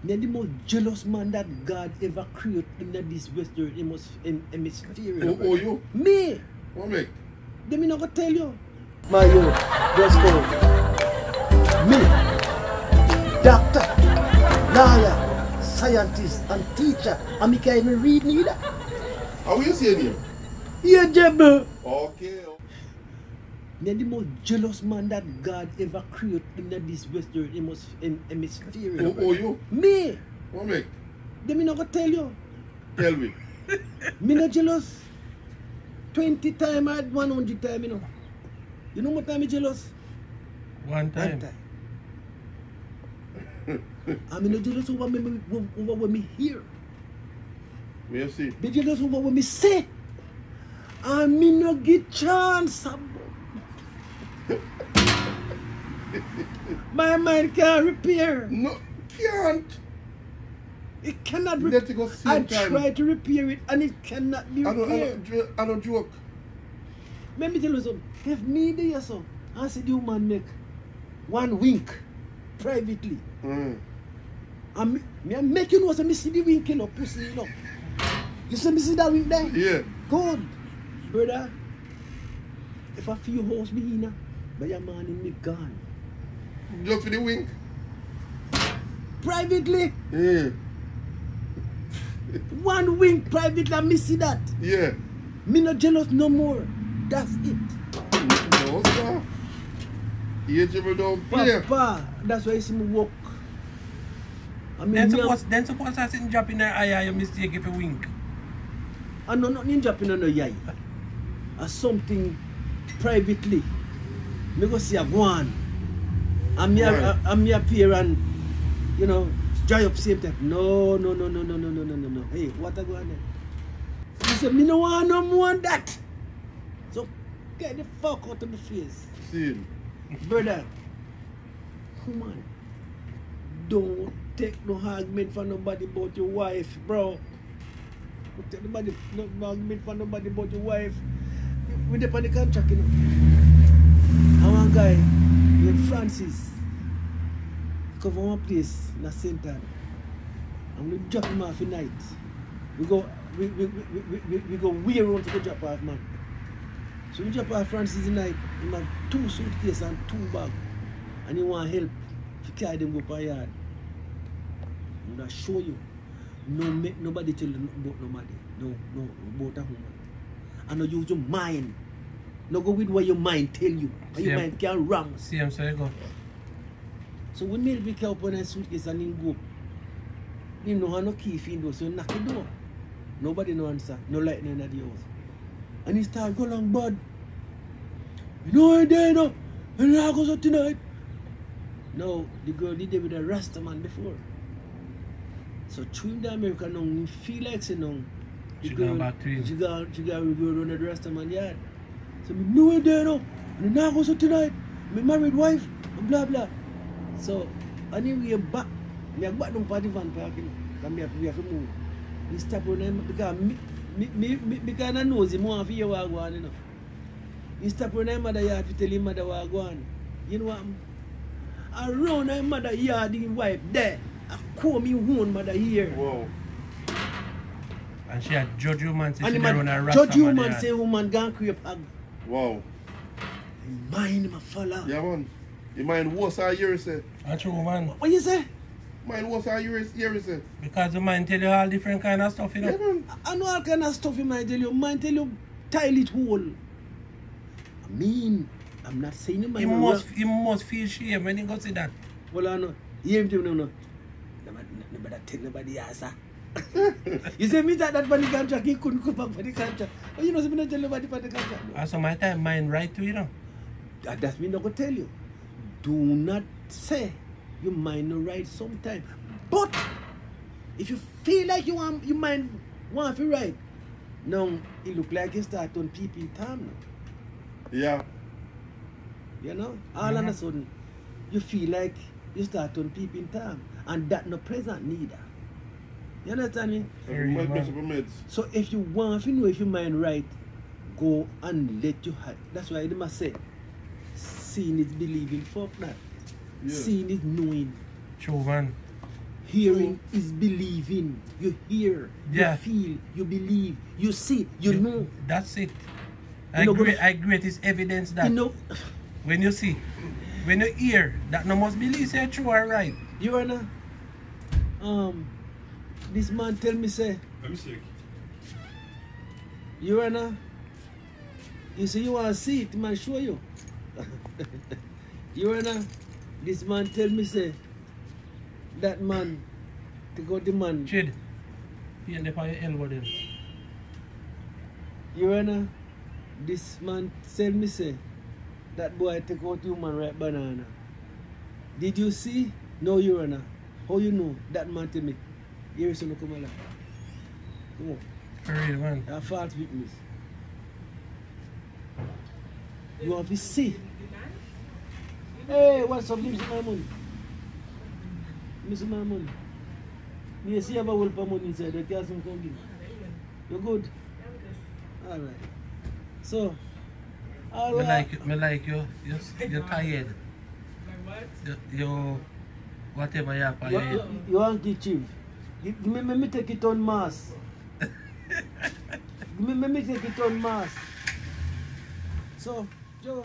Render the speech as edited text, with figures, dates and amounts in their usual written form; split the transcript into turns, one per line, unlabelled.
Me the most jealous man that God ever created in this western hemisphere.
Oh, you?
Me!
What make?
Let me not go tell you. My youth, just go. Me, doctor, lawyer, scientist, and teacher. And me can't even read neither.
How you saying him?
Ageable.
Okay.
Me the most jealous man that God ever created in this western hemisphere.
Oh, you?
Me!
What make?
Let me not go tell you.
Tell me.
Me not jealous. 20 times, I had 100 times, you know. You know what time I jealous?
One time.
I'm not jealous over what me hear.
Where you see?
Be jealous over what me say. And me no get chance. My mind can't repair.
No, can't.
It cannot
Let it go
I
same time.
try to repair it and it cannot be repaired.
I don't joke.
Let me tell you something. If me there so, I see the woman make one wink privately. And me make you know so me see the wink in up pussy, you know. You see me see that wink there?
Yeah.
Good. Brother, if I feel house me in, but your man in me gone.
Just for the wink.
Privately,
Yeah.
one wink privately, and me see that.
Yeah.
Me not jealous no more. That's it.
No, sir. Ageable don't play.
Papa, that's why you see me walk. I mean,
Then suppose I sit and drop in her eye, you mistake if you wink.
I know not ninja pin on no yai. Or something privately. Me go see a go on. And me appear and, you know, dry up same time. No. Hey, what I go on there? He said, me no want no more than that. So, get the fuck out of the face.
See him.
Brother, come on. Don't take no argument from nobody about your wife, bro. Don't take no argument from nobody about your wife. We depend on the contract, you know. I want a guy named Francis. Come from one place in the center. And we drop him off at night. We go way around to go drop off, man. So we drop off Francis at night. He have 2 suitcases and 2 bags. And he want help to carry them go per yard. I'm gonna show you. No make nobody tell you about nobody. No, about a woman. And no use your mind. No go with what your mind tell you. And your mind can wrong.
See him, so you go.
So when Neil pick up on a suitcase and him go, him no have no key for him door, so he knock the door. Nobody no answer, no lightning at the house. And he start go along, bud. You know I there no, and I go out tonight. No, the girl did it with a Rasta man before. So through the American now, he feel like say now,
She go back to him.
She go around the Rasta man yard. So me know I there no, and I go out tonight. My married wife, and blah blah. So, anyway, back, me back down party van parking, because we have to move. He stop on him, because I know him more for you what go on, you know. He stop on him mother yard to tell him mother what go on. You know what? Around him mother yard, his wife there, I call me home mother here.
Wow.
And she had judge woman say she
And
run a Rasta
judge woman say woman gone creep hag.
Wow.
Mind my fella.
Yeah, man. You mind what's our year say?
That's true, man.
What you say?
Mind what's our year say?
Because the man tell you all different kind of stuff, you know.
Yeah, man.
I know all kind of stuff in mind tell you. Mind tell you tile it whole. I mean, I'm not saying you mind.
He must feel shame when he go see that.
Well, I know. Hear him no. Nobody tell nobody else. You say me that for the contract, he couldn't come back for the contract. But you know, so me not tell nobody for the contract. No.
Also, my time mind right to you know.
That's me not gonna tell you. Do not say you mind no right sometime. But if you feel like you mind want to right, now it look like you start on people time now.
Yeah.
You know? All of a sudden you feel like you start on people time. And that no present neither. You understand me? So if you want to know if you mind right, go and let you hide. That's why they must say seeing is believing, fuck that. Yeah. Seeing is knowing.
True, man.
Hearing is believing. You hear,
Yeah.
you feel, you believe, you see, you know.
That's it.
You know,
I agree. It is evidence that
You know,
when you see, when you hear, that no must believe say true or right.
you know, this man tell me say,
Let me see.
you know, you say you want to see it, man, show you. You know, this man tell me say, that man, to go the man.
Chid, you end up on your elbow then.
You know, this man tell me say, that boy take out human right banana. Did you see? No, you know. How you know? That man tell me. Here is no come alive. Come on.
For real, man.
A false witness. You have to see. Hey, what's up? Give me some my money. Give me some my money. Me see have a whole of money inside. The cash some come give. You good? Alright. So,
Me like you. You're tired. You whatever you have for you.
You want to chief. Give me take it on mass. Give me take it on mass. So, Joe.